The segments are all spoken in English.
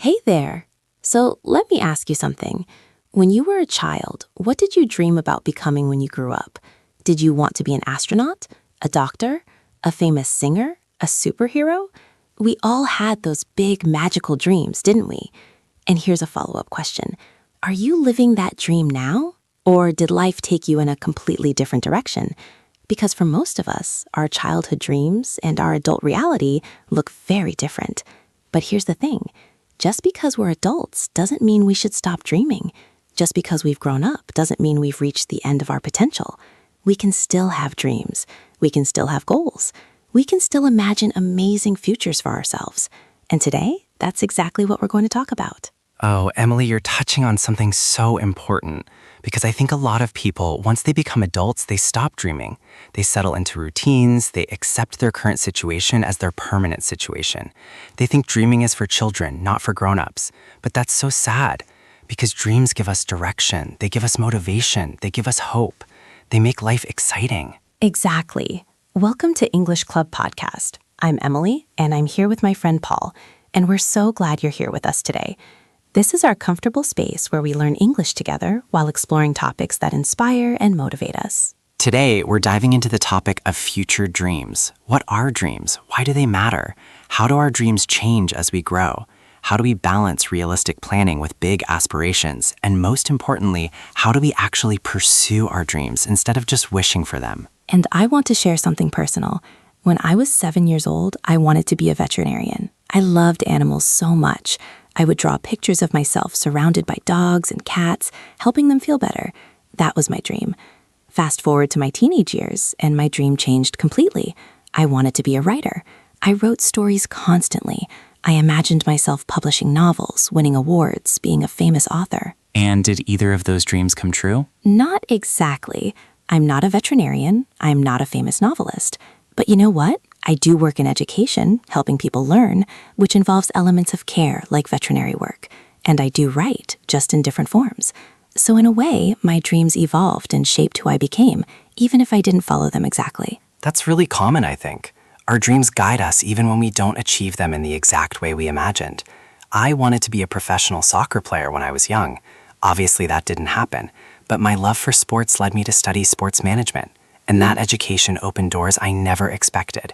Hey there. So let me ask you something. When you were a child, what did you dream about becoming when you grew up? Did you want to be an astronaut, a doctor, a famous singer, a superhero? We all had those big magical dreams, didn't we? And here's a follow-up question. Are you living that dream now? Or did life take you in a completely different direction? Because for most of us, our childhood dreams and our adult reality look very different. But here's the thing. Just because we're adults doesn't mean we should stop dreaming. Just because we've grown up doesn't mean we've reached the end of our potential. We can still have dreams. We can still have goals. We can still imagine amazing futures for ourselves. And today, that's exactly what we're going to talk about. Oh, Emily, you're touching on something so important because I think a lot of people, once they become adults, they stop dreaming. They settle into routines, they accept their current situation as their permanent situation. They think dreaming is for children, not for grown-ups. But that's so sad because dreams give us direction, they give us motivation, they give us hope. They make life exciting. Exactly. Welcome to English Club Podcast. I'm Emily, and I'm here with my friend Paul, and we're so glad you're here with us today. This is our comfortable space where we learn English together while exploring topics that inspire and motivate us. Today, we're diving into the topic of future dreams. What are dreams? Why do they matter? How do our dreams change as we grow? How do we balance realistic planning with big aspirations? And most importantly, how do we actually pursue our dreams instead of just wishing for them? And I want to share something personal. When I was 7 years old, I wanted to be a veterinarian. I loved animals so much. I would draw pictures of myself surrounded by dogs and cats, helping them feel better. That was my dream. Fast forward to my teenage years, and my dream changed completely. I wanted to be a writer. I wrote stories constantly. I imagined myself publishing novels, winning awards, being a famous author. And did either of those dreams come true? Not exactly. I'm not a veterinarian. I'm not a famous novelist. But you know what? I do work in education, helping people learn, which involves elements of care like veterinary work. And I do write, just in different forms. So in a way, my dreams evolved and shaped who I became, even if I didn't follow them exactly. That's really common, I think. Our dreams guide us even when we don't achieve them in the exact way we imagined. I wanted to be a professional soccer player when I was young. Obviously, that didn't happen. But my love for sports led me to study sports management. And that education opened doors I never expected.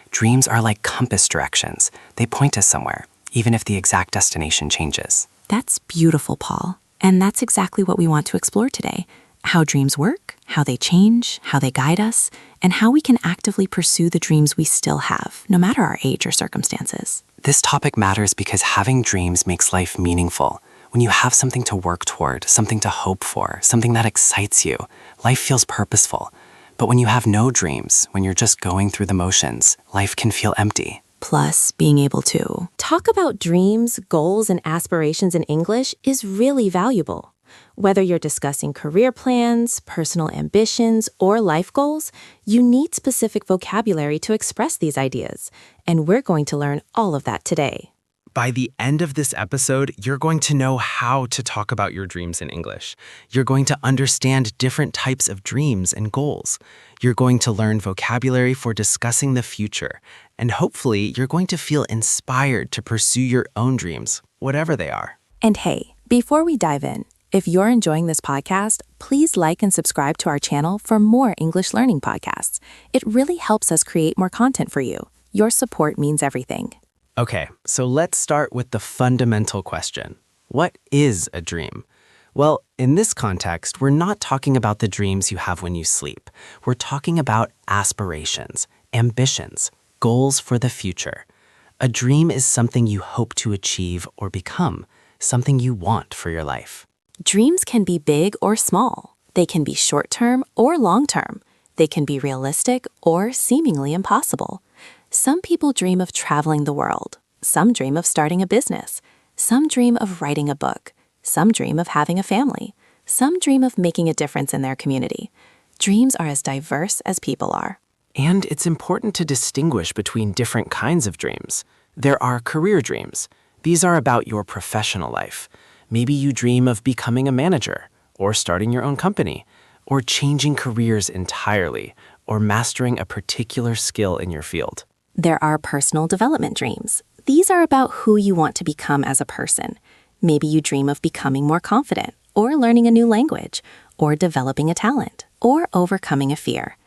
Dreams are like compass directions. They point us somewhere, even if the exact destination changes. That's beautiful, Paul. And that's exactly what we want to explore today. How dreams work, how they change, how they guide us, and how we can actively pursue the dreams we still have, no matter our age or circumstances. This topic matters because having dreams makes life meaningful. When you have something to work toward, something to hope for, something that excites you, life feels purposeful. But when you have no dreams, when you're just going through the motions, life can feel empty. Plus, being able to talk about dreams, goals, and aspirations in English is really valuable. Whether you're discussing career plans, personal ambitions, or life goals, you need specific vocabulary to express these ideas. And we're going to learn all of that today. By the end of this episode, you're going to know how to talk about your dreams in English. You're going to understand different types of dreams and goals. You're going to learn vocabulary for discussing the future. And hopefully, you're going to feel inspired to pursue your own dreams, whatever they are. And hey, before we dive in, if you're enjoying this podcast, please like and subscribe to our channel for more English learning podcasts. It really helps us create more content for you. Your support means everything. Okay, so let's start with the fundamental question. What is a dream? Well, in this context, we're not talking about the dreams you have when you sleep. We're talking about aspirations, ambitions, goals for the future. A dream is something you hope to achieve or become, something you want for your life. Dreams can be big or small. They can be short-term or long-term. They can be realistic or seemingly impossible. Some people dream of traveling the world. Some dream of starting a business. Some dream of writing a book. Some dream of having a family. Some dream of making a difference in their community. Dreams are as diverse as people are. And it's important to distinguish between different kinds of dreams. There are career dreams. These are about your professional life. Maybe you dream of becoming a manager, or starting your own company, or changing careers entirely, or mastering a particular skill in your field. There are personal development dreams. These are about who you want to become as a person. Maybe you dream of becoming more confident, or learning a new language, or developing a talent, or overcoming a fear.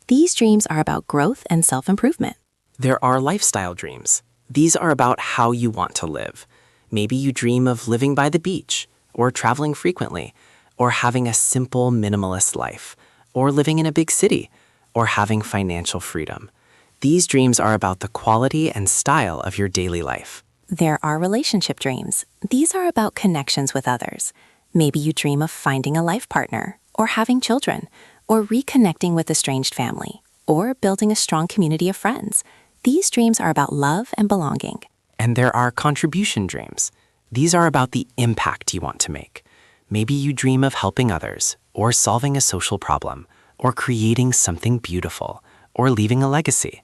These dreams are about growth and self-improvement. There are lifestyle dreams. These are about how you want to live. Maybe you dream of living by the beach, or traveling frequently, or having a simple, minimalist life, or living in a big city, or having financial freedom. These dreams are about the quality and style of your daily life. There are relationship dreams. These are about connections with others. Maybe you dream of finding a life partner, or having children, or reconnecting with a estranged family, or building a strong community of friends. These dreams are about love and belonging. And there are contribution dreams. These are about the impact you want to make. Maybe you dream of helping others, or solving a social problem, or creating something beautiful, or leaving a legacy.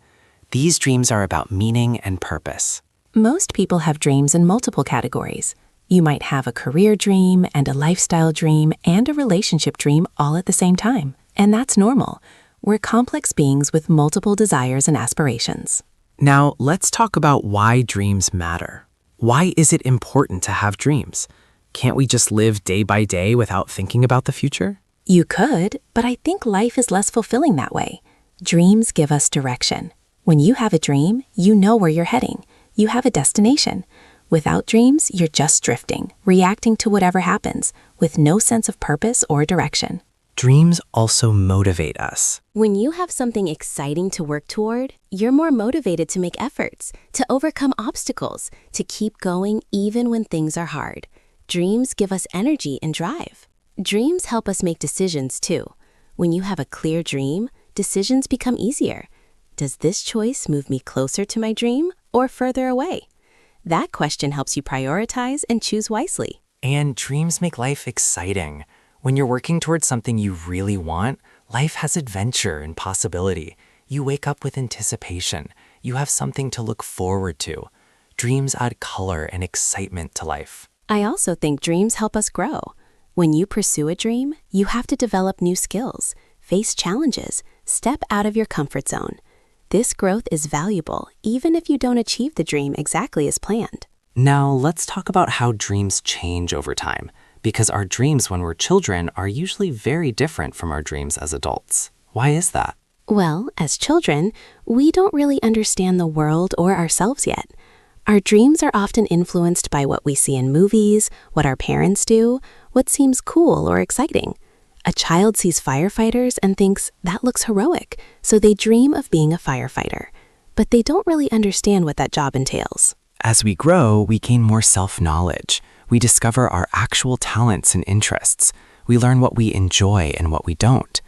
These dreams are about meaning and purpose. Most people have dreams in multiple categories. You might have a career dream and a lifestyle dream and a relationship dream all at the same time. And that's normal. We're complex beings with multiple desires and aspirations. Now, let's talk about why dreams matter. Why is it important to have dreams? Can't we just live day by day without thinking about the future? You could, but I think life is less fulfilling that way. Dreams give us direction. When you have a dream, you know where you're heading. You have a destination. Without dreams, you're just drifting, reacting to whatever happens, with no sense of purpose or direction. Dreams also motivate us. When you have something exciting to work toward, you're more motivated to make efforts, to overcome obstacles, to keep going even when things are hard. Dreams give us energy and drive. Dreams help us make decisions too. When you have a clear dream, decisions become easier. Does this choice move me closer to my dream or further away? That question helps you prioritize and choose wisely. And dreams make life exciting. When you're working towards something you really want, life has adventure and possibility. You wake up with anticipation. You have something to look forward to. Dreams add color and excitement to life. I also think dreams help us grow. When you pursue a dream, you have to develop new skills, face challenges, step out of your comfort zone. This growth is valuable even if you don't achieve the dream exactly as planned. Now, let's talk about how dreams change over time, because our dreams when we're children are usually very different from our dreams as adults. Why is that? Well, as children, we don't really understand the world or ourselves yet. Our dreams are often influenced by what we see in movies, what our parents do, what seems cool or exciting. A child sees firefighters and thinks, that looks heroic, so they dream of being a firefighter. But they don't really understand what that job entails. As we grow, we gain more self-knowledge. We discover our actual talents and interests. We learn what we enjoy and what we don't.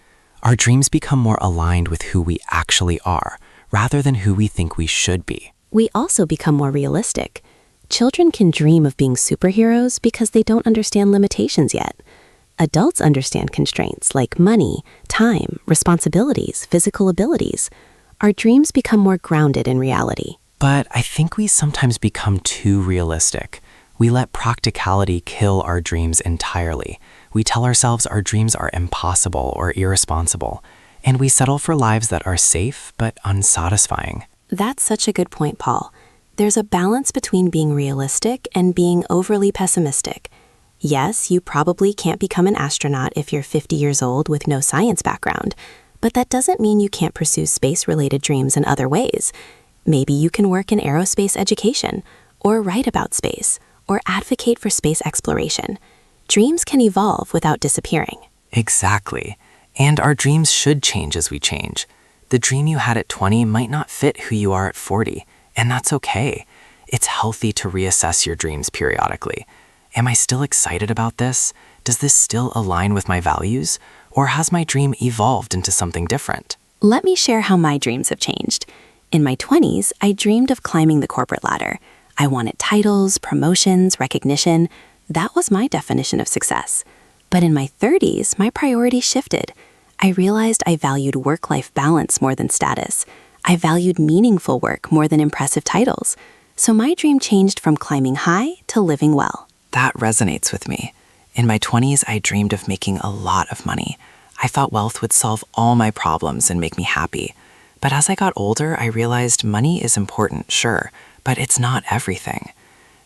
Our dreams become more aligned with who we actually are, rather than who we think we should be. We also become more realistic. Children can dream of being superheroes because they don't understand limitations yet. Adults understand constraints like money, time, responsibilities, physical abilities. Our dreams become more grounded in reality. But I think we sometimes become too realistic. We let practicality kill our dreams entirely. We tell ourselves our dreams are impossible or irresponsible, and we settle for lives that are safe but unsatisfying. That's such a good point, Paul. There's a balance between being realistic and being overly pessimistic. Yes, you probably can't become an astronaut if you're 50 years old with no science background, but that doesn't mean you can't pursue space-related dreams in other ways. Maybe you can work in aerospace education, or write about space, or advocate for space exploration. Dreams can evolve without disappearing. Exactly. And our dreams should change as we change. The dream you had at 20 might not fit who you are at 40, and that's okay. It's healthy to reassess your dreams periodically. Am I still excited about this? Does this still align with my values? Or has my dream evolved into something different? Let me share how my dreams have changed. In my 20s, I dreamed of climbing the corporate ladder. I wanted titles, promotions, recognition. That was my definition of success. But in my 30s, my priorities shifted. I realized I valued work-life balance more than status. I valued meaningful work more than impressive titles. So my dream changed from climbing high to living well. That resonates with me. In my 20s, I dreamed of making a lot of money. I thought wealth would solve all my problems and make me happy. But as I got older, I realized money is important, sure, but it's not everything.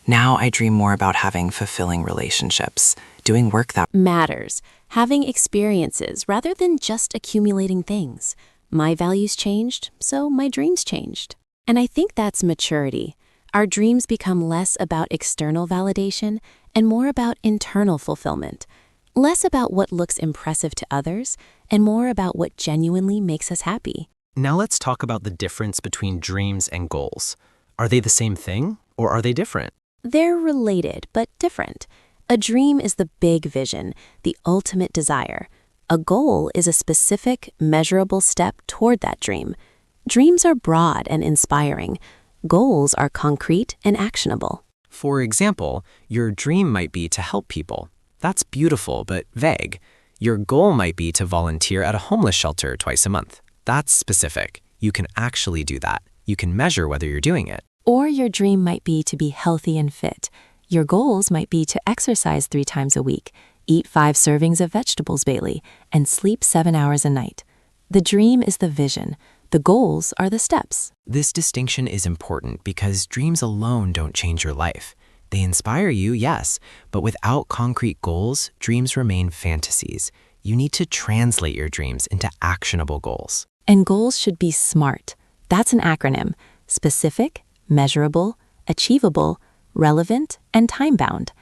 Now I dream more about having fulfilling relationships, doing work that Matters, having experiences rather than just accumulating things. My values changed, so my dreams changed. And I think that's maturity. Our dreams become less about external validation and more about internal fulfillment. Less about what looks impressive to others and more about what genuinely makes us happy. Now let's talk about the difference between dreams and goals. Are they the same thing, or are they different? They're related, but different. A dream is the big vision, the ultimate desire. A goal is a specific, measurable step toward that dream. Dreams are broad and inspiring. Goals are concrete and actionable. For example, your dream might be to help people. That's beautiful but vague. Your goal might be to volunteer at a homeless shelter twice a month. That's specific. You can actually do that. You can measure whether you're doing it. Or your dream might be to be healthy and fit. Your goals might be to exercise 3 times a week, eat 5 servings of vegetables daily, and sleep 7 hours a night. The dream is the vision. The goals are the steps. This distinction is important because dreams alone don't change your life. They inspire you, yes, but without concrete goals, dreams remain fantasies. You need to translate your dreams into actionable goals. And goals should be SMART. That's an acronym. Specific, measurable, achievable, relevant, and time-bound.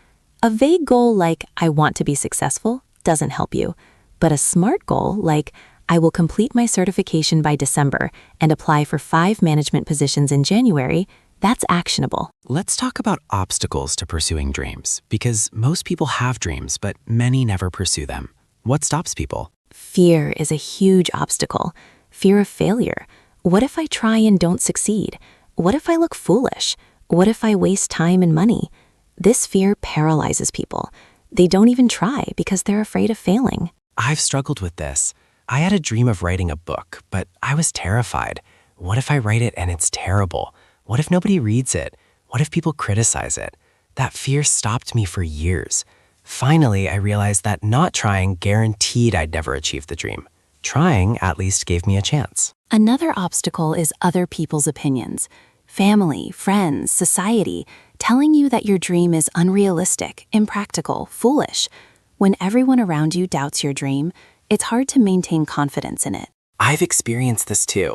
A vague goal like, I want to be successful, doesn't help you. But a SMART goal like, I will complete my certification by December and apply for 5 management positions in January, that's actionable. Let's talk about obstacles to pursuing dreams, because most people have dreams, but many never pursue them. What stops people? Fear is a huge obstacle. Fear of failure. What if I try and don't succeed? What if I look foolish? What if I waste time and money? This fear paralyzes people. They don't even try because they're afraid of failing. I've struggled with this. I had a dream of writing a book, but I was terrified. What if I write it and it's terrible? What if nobody reads it? What if people criticize it? That fear stopped me for years. Finally, I realized that not trying guaranteed I'd never achieve the dream. Trying at least gave me a chance. Another obstacle is other people's opinions. Family, friends, society, telling you that your dream is unrealistic, impractical, foolish. When everyone around you doubts your dream, it's hard to maintain confidence in it. I've experienced this too.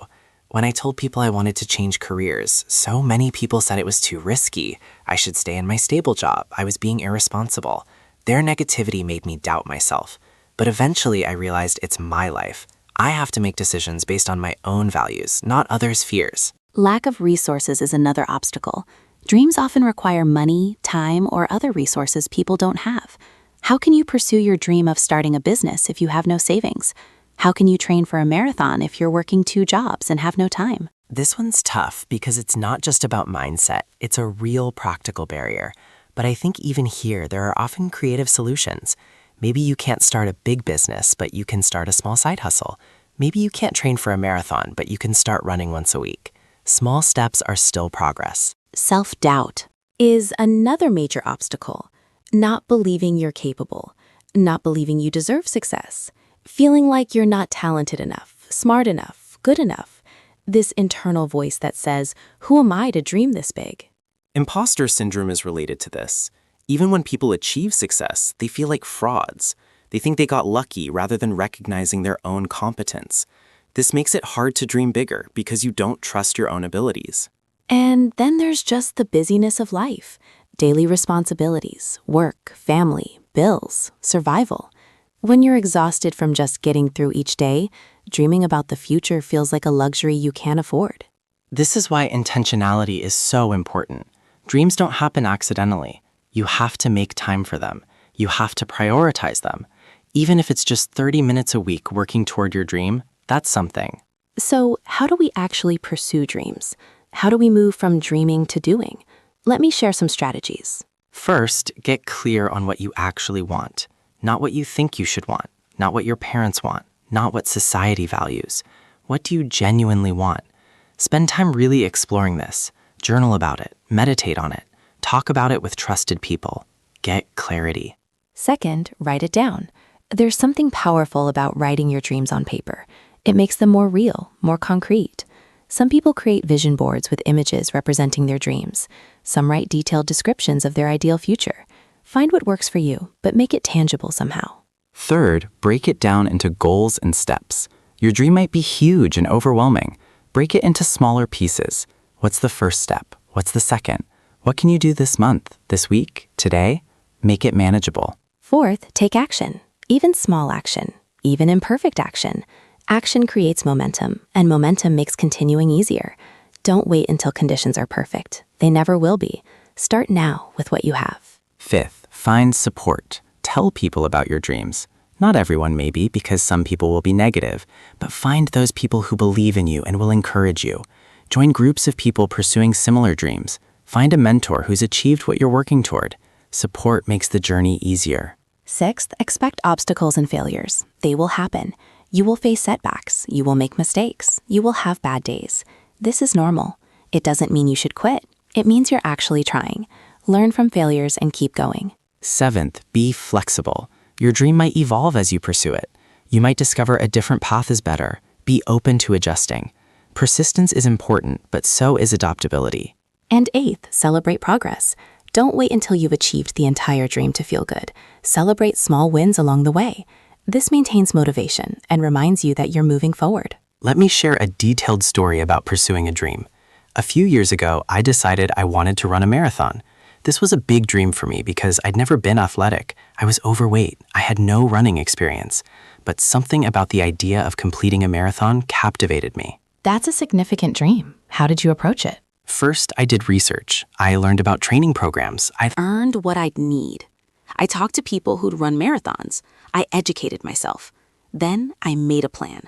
When I told people I wanted to change careers, so many people said it was too risky. I should stay in my stable job. I was being irresponsible. Their negativity made me doubt myself. But eventually I realized it's my life. I have to make decisions based on my own values, not others' fears. Lack of resources is another obstacle. Dreams often require money, time, or other resources people don't have. How can you pursue your dream of starting a business if you have no savings? How can you train for a marathon if you're working 2 jobs and have no time? This one's tough because it's not just about mindset. It's a real practical barrier. But I think even here, there are often creative solutions. Maybe you can't start a big business, but you can start a small side hustle. Maybe you can't train for a marathon, but you can start running once a week. Small steps are still progress. Self-doubt is another major obstacle. Not believing you're capable, not believing you deserve success, feeling like you're not talented enough, smart enough, good enough. This internal voice that says, who am I to dream this big? Imposter syndrome is related to this. Even when people achieve success, they feel like frauds. They think they got lucky rather than recognizing their own competence. This makes it hard to dream bigger because you don't trust your own abilities. And then there's just the busyness of life. Daily responsibilities, work, family, bills, survival. When you're exhausted from just getting through each day, dreaming about the future feels like a luxury you can't afford. This is why intentionality is so important. Dreams don't happen accidentally. You have to make time for them. You have to prioritize them. Even if it's just 30 minutes a week working toward your dream, that's something. So, how do we actually pursue dreams? How do we move from dreaming to doing? Let me share some strategies. First, get clear on what you actually want. Not what you think you should want, not what your parents want, not what society values. What do you genuinely want? Spend time really exploring this. Journal about it, meditate on it, talk about it with trusted people. Get clarity. Second, write it down. There's something powerful about writing your dreams on paper. It makes them more real, more concrete. Some people create vision boards with images representing their dreams. Some write detailed descriptions of their ideal future. Find what works for you, but make it tangible somehow. Third, break it down into goals and steps. Your dream might be huge and overwhelming. Break it into smaller pieces. What's the first step? What's the second? What can you do this month, this week, today? Make it manageable. Fourth, take action. Even small action, even imperfect action. Action creates momentum, and momentum makes continuing easier. Don't wait until conditions are perfect. They never will be. Start now with what you have. Fifth, find support. Tell people about your dreams. Not everyone maybe, because some people will be negative, but find those people who believe in you and will encourage you. Join groups of people pursuing similar dreams. Find a mentor who's achieved what you're working toward. Support makes the journey easier. Sixth, expect obstacles and failures. They will happen. You will face setbacks. You will make mistakes. You will have bad days. This is normal. It doesn't mean you should quit. It means you're actually trying. Learn from failures and keep going. Seventh, be flexible. Your dream might evolve as you pursue it. You might discover a different path is better. Be open to adjusting. Persistence is important, but so is adaptability. And eighth, celebrate progress. Don't wait until you've achieved the entire dream to feel good. Celebrate small wins along the way. This maintains motivation and reminds you that you're moving forward. Let me share a detailed story about pursuing a dream. A few years ago, I decided I wanted to run a marathon. This was a big dream for me because I'd never been athletic. I was overweight. I had no running experience. But something about the idea of completing a marathon captivated me. That's a significant dream. How did you approach it? First, I did research. I learned about training programs. I Earned what I'd need. I talked to people who'd run marathons. I educated myself. Then I made a plan.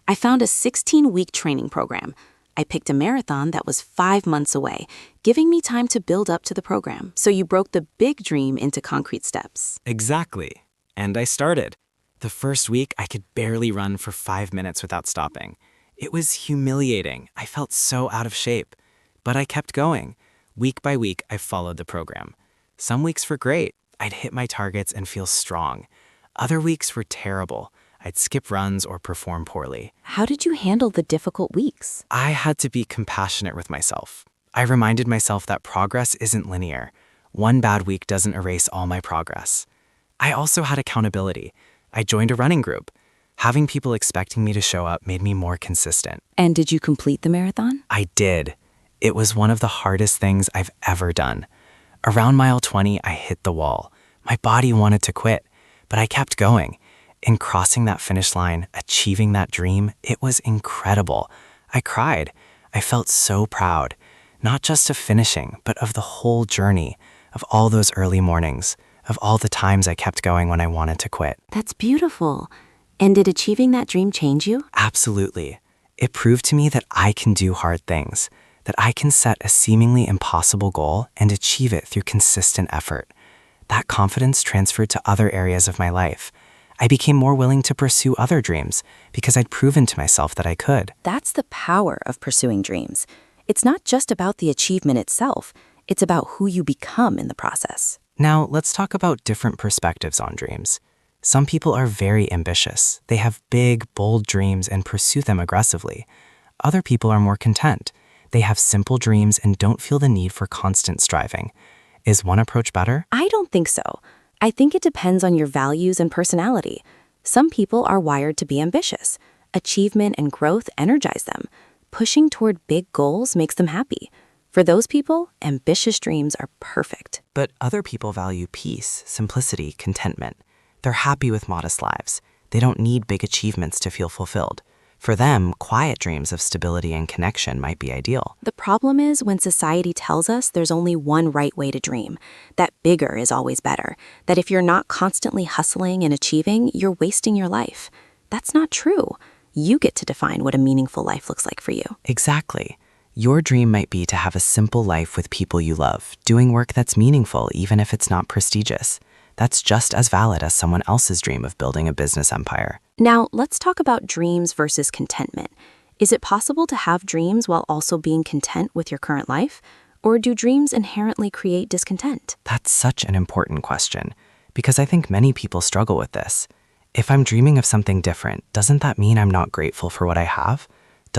I found a 16-week training program. I picked a marathon that was 5 months away, giving me time to build up to the program. So you broke the big dream into concrete steps. Exactly. And I started. The first week, I could barely run for 5 minutes without stopping. It was humiliating. I felt so out of shape. But I kept going. Week by week, I followed the program. Some weeks were great. I'd hit my targets and feel strong. Other weeks were terrible. I'd skip runs or perform poorly. How did you handle the difficult weeks? I had to be compassionate with myself. I reminded myself that progress isn't linear. One bad week doesn't erase all my progress. I also had accountability. I joined a running group. Having people expecting me to show up made me more consistent. And did you complete the marathon? I did. It was one of the hardest things I've ever done. Around mile 20, I hit the wall. My body wanted to quit, but I kept going. In crossing that finish line, achieving that dream, it was incredible. I cried. I felt so proud, not just of finishing, but of the whole journey, of all those early mornings, of all the times I kept going when I wanted to quit. That's beautiful. And did achieving that dream change you? Absolutely. It proved to me that I can do hard things, that I can set a seemingly impossible goal and achieve it through consistent effort. That confidence transferred to other areas of my life. I became more willing to pursue other dreams because I'd proven to myself that I could. That's the power of pursuing dreams. It's not just about the achievement itself. It's about who you become in the process. Now, let's talk about different perspectives on dreams. Some people are very ambitious. They have big, bold dreams and pursue them aggressively. Other people are more content. They have simple dreams and don't feel the need for constant striving. Is one approach better? I don't think so. I think it depends on your values and personality. Some people are wired to be ambitious. Achievement and growth energize them. Pushing toward big goals makes them happy. For those people, ambitious dreams are perfect. But other people value peace, simplicity, contentment. They're happy with modest lives. They don't need big achievements to feel fulfilled. For them, quiet dreams of stability and connection might be ideal. The problem is when society tells us there's only one right way to dream, that bigger is always better, that if you're not constantly hustling and achieving, you're wasting your life. That's not true. You get to define what a meaningful life looks like for you. Exactly. Your dream might be to have a simple life with people you love, doing work that's meaningful even if it's not prestigious. That's just as valid as someone else's dream of building a business empire. Now, let's talk about dreams versus contentment. Is it possible to have dreams while also being content with your current life? Or do dreams inherently create discontent? That's such an important question, because I think many people struggle with this. If I'm dreaming of something different, doesn't that mean I'm not grateful for what I have?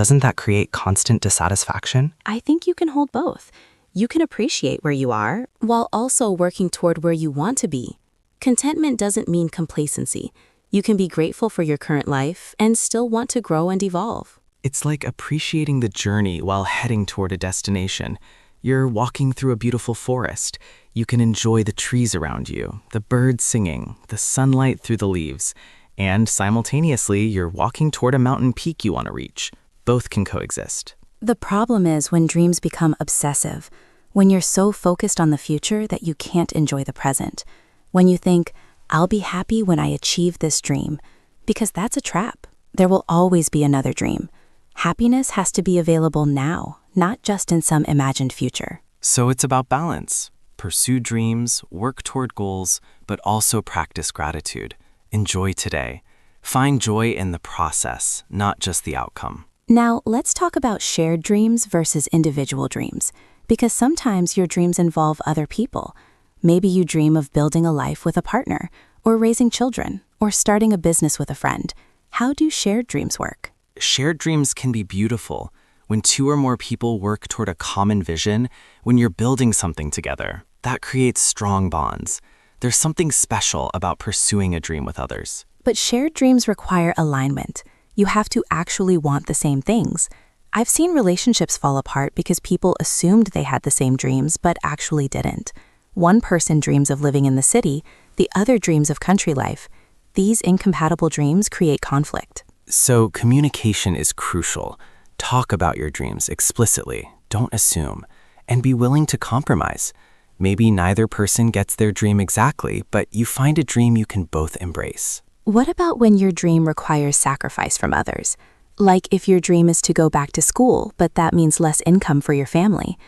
Doesn't that create constant dissatisfaction? I think you can hold both. You can appreciate where you are while also working toward where you want to be. Contentment doesn't mean complacency. You can be grateful for your current life and still want to grow and evolve. It's like appreciating the journey while heading toward a destination. You're walking through a beautiful forest. You can enjoy the trees around you, the birds singing, the sunlight through the leaves, and simultaneously, you're walking toward a mountain peak you want to reach. Both can coexist. The problem is when dreams become obsessive, when you're so focused on the future that you can't enjoy the present. When you think, I'll be happy when I achieve this dream, because that's a trap. There will always be another dream. Happiness has to be available now, not just in some imagined future. So it's about balance. Pursue dreams, work toward goals, but also practice gratitude. Enjoy today. Find joy in the process, not just the outcome. Now, let's talk about shared dreams versus individual dreams, because sometimes your dreams involve other people. Maybe you dream of building a life with a partner, or raising children, or starting a business with a friend. How do shared dreams work? Shared dreams can be beautiful when two or more people work toward a common vision, when you're building something together. That creates strong bonds. There's something special about pursuing a dream with others. But shared dreams require alignment. You have to actually want the same things. I've seen relationships fall apart because people assumed they had the same dreams but actually didn't. One person dreams of living in the city, the other dreams of country life. These incompatible dreams create conflict. So communication is crucial. Talk about your dreams explicitly, don't assume, and be willing to compromise. Maybe neither person gets their dream exactly, but you find a dream you can both embrace. What about when your dream requires sacrifice from others? Like if your dream is to go back to school, but that means less income for your family.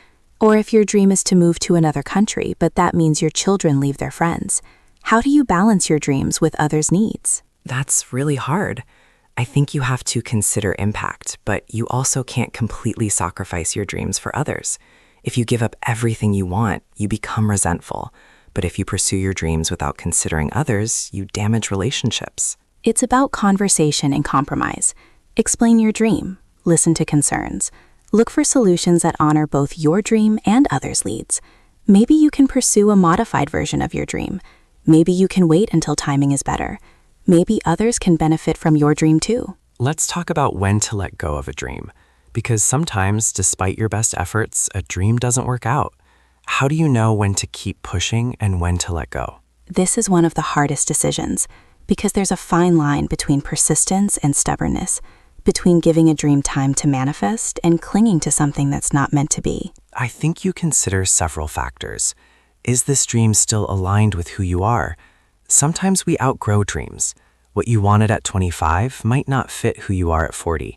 Or if your dream is to move to another country, but that means your children leave their friends. How do you balance your dreams with others' needs? That's really hard. I think you have to consider impact, but you also can't completely sacrifice your dreams for others. If you give up everything you want, you become resentful. But if you pursue your dreams without considering others, you damage relationships. It's about conversation and compromise. Explain your dream. Listen to concerns. Look for solutions that honor both your dream and others' needs. Maybe you can pursue a modified version of your dream. Maybe you can wait until timing is better. Maybe others can benefit from your dream too. Let's talk about when to let go of a dream. Because sometimes, despite your best efforts, a dream doesn't work out. How do you know when to keep pushing and when to let go? This is one of the hardest decisions because there's a fine line between persistence and stubbornness, between giving a dream time to manifest and clinging to something that's not meant to be. I think you consider several factors. Is this dream still aligned with who you are? Sometimes we outgrow dreams. What you wanted at 25 might not fit who you are at 40.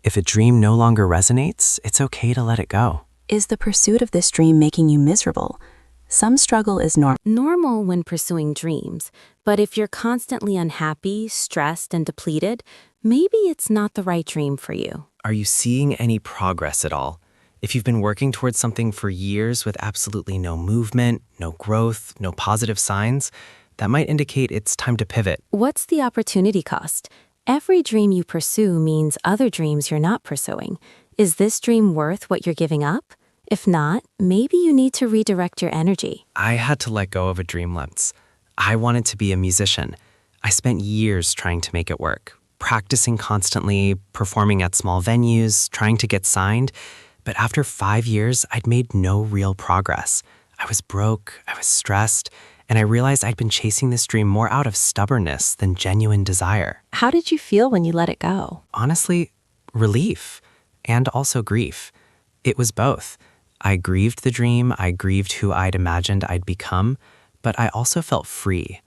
If a dream no longer resonates, it's okay to let it go. Is the pursuit of this dream making you miserable? Some struggle is normal when pursuing dreams, but if you're constantly unhappy, stressed, and depleted, maybe it's not the right dream for you. Are you seeing any progress at all? If you've been working towards something for years with absolutely no movement, no growth, no positive signs, that might indicate it's time to pivot. What's the opportunity cost? Every dream you pursue means other dreams you're not pursuing. Is this dream worth what you're giving up? If not, maybe you need to redirect your energy. I had to let go of a dream once. I wanted to be a musician. I spent years trying to make it work, practicing constantly, performing at small venues, trying to get signed. But after 5 years, I'd made no real progress. I was broke, I was stressed, and I realized I'd been chasing this dream more out of stubbornness than genuine desire. How did you feel when you let it go? Honestly, relief and also grief. It was both. I grieved the dream, I grieved who I'd imagined I'd become, but I also felt free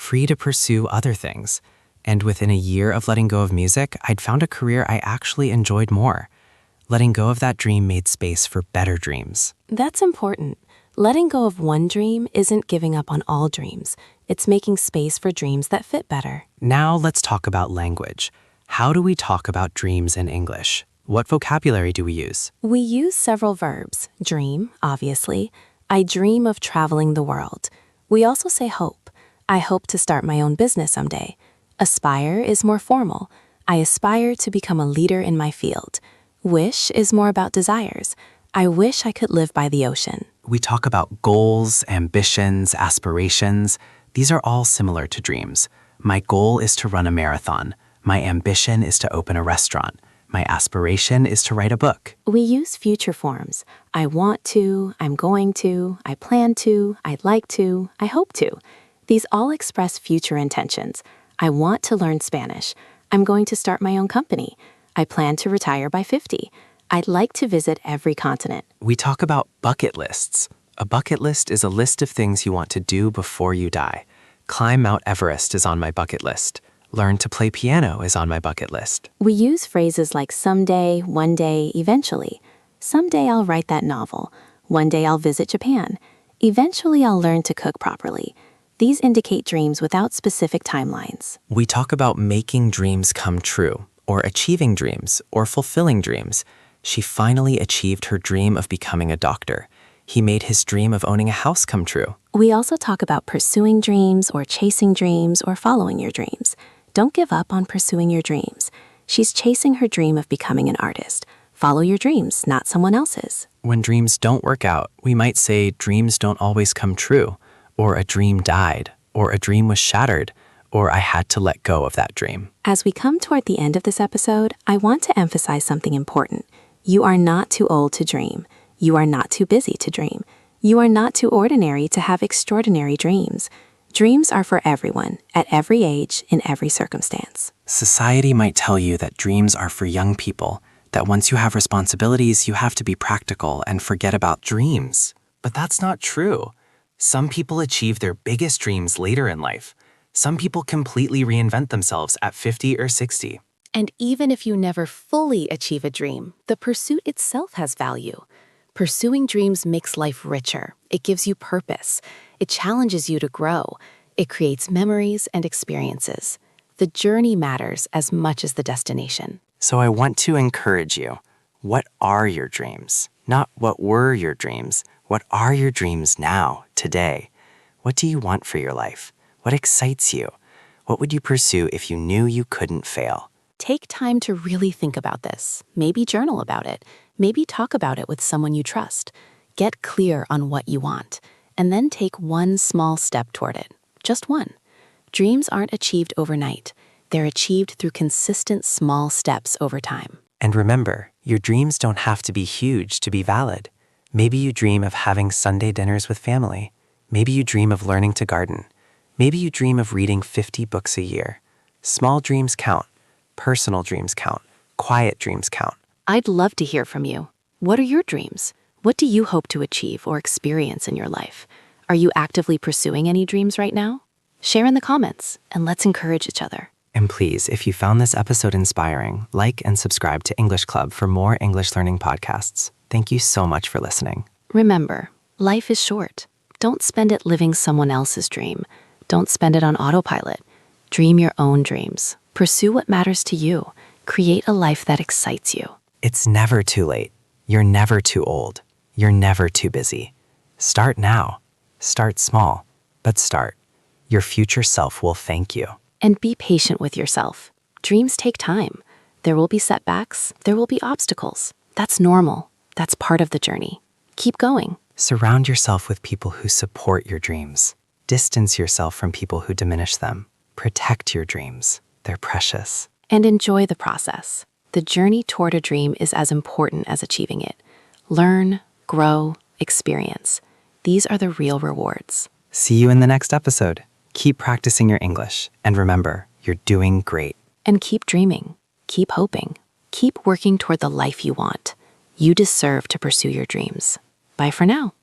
to pursue other things. And within a year of letting go of music, I'd found a career I actually enjoyed more. Letting go of that dream made space for better dreams. That's important. Letting go of one dream isn't giving up on all dreams. It's making space for dreams that fit better. Now let's talk about language. How do we talk about dreams in English? What vocabulary do we use? We use several verbs. Dream, obviously. I dream of traveling the world. We also say hope. I hope to start my own business someday. Aspire is more formal. I aspire to become a leader in my field. Wish is more about desires. I wish I could live by the ocean. We talk about goals, ambitions, aspirations. These are all similar to dreams. My goal is to run a marathon. My ambition is to open a restaurant. My aspiration is to write a book. We use future forms. I want to, I'm going to, I plan to, I'd like to, I hope to. These all express future intentions. I want to learn Spanish. I'm going to start my own company. I plan to retire by 50. I'd like to visit every continent. We talk about bucket lists. A bucket list is a list of things you want to do before you die. Climb Mount Everest is on my bucket list. Learn to play piano is on my bucket list. We use phrases like someday, one day, eventually. Someday I'll write that novel. One day I'll visit Japan. Eventually I'll learn to cook properly. These indicate dreams without specific timelines. We talk about making dreams come true, or achieving dreams, or fulfilling dreams. She finally achieved her dream of becoming a doctor. He made his dream of owning a house come true. We also talk about pursuing dreams or chasing dreams or following your dreams. Don't give up on pursuing your dreams. She's chasing her dream of becoming an artist. Follow your dreams, not someone else's. When dreams don't work out, we might say dreams don't always come true, or a dream died, or a dream was shattered, or I had to let go of that dream. As we come toward the end of this episode, I want to emphasize something important. You are not too old to dream. You are not too busy to dream. You are not too ordinary to have extraordinary dreams. Dreams are for everyone, at every age, in every circumstance. Society might tell you that dreams are for young people, that once you have responsibilities, you have to be practical and forget about dreams. But that's not true. Some people achieve their biggest dreams later in life. Some people completely reinvent themselves at 50 or 60. And even if you never fully achieve a dream, the pursuit itself has value. Pursuing dreams makes life richer. It gives you purpose. It challenges you to grow. It creates memories and experiences. The journey matters as much as the destination. So I want to encourage you. What are your dreams? Not what were your dreams. What are your dreams now, today? What do you want for your life? What excites you? What would you pursue if you knew you couldn't fail? Take time to really think about this. Maybe journal about it. Maybe talk about it with someone you trust. Get clear on what you want, and then take one small step toward it. Just one. Dreams aren't achieved overnight. They're achieved through consistent small steps over time. And remember, your dreams don't have to be huge to be valid. Maybe you dream of having Sunday dinners with family. Maybe you dream of learning to garden. Maybe you dream of reading 50 books a year. Small dreams count. Personal dreams count. Quiet dreams count. I'd love to hear from you. What are your dreams? What do you hope to achieve or experience in your life? Are you actively pursuing any dreams right now? Share in the comments, and let's encourage each other. And please, if you found this episode inspiring, like and subscribe to English Club for more English learning podcasts. Thank you so much for listening. Remember, life is short. Don't spend it living someone else's dream. Don't spend it on autopilot. Dream your own dreams. Pursue what matters to you. Create a life that excites you. It's never too late. You're never too old. You're never too busy. Start now. Start small, but start. Your future self will thank you. And be patient with yourself. Dreams take time. There will be setbacks. There will be obstacles. That's normal. That's part of the journey. Keep going. Surround yourself with people who support your dreams. Distance yourself from people who diminish them. Protect your dreams. They're precious. And enjoy the process. The journey toward a dream is as important as achieving it. Learn, grow, experience. These are the real rewards. See you in the next episode. Keep practicing your English. And remember, you're doing great. And keep dreaming. Keep hoping. Keep working toward the life you want. You deserve to pursue your dreams. Bye for now.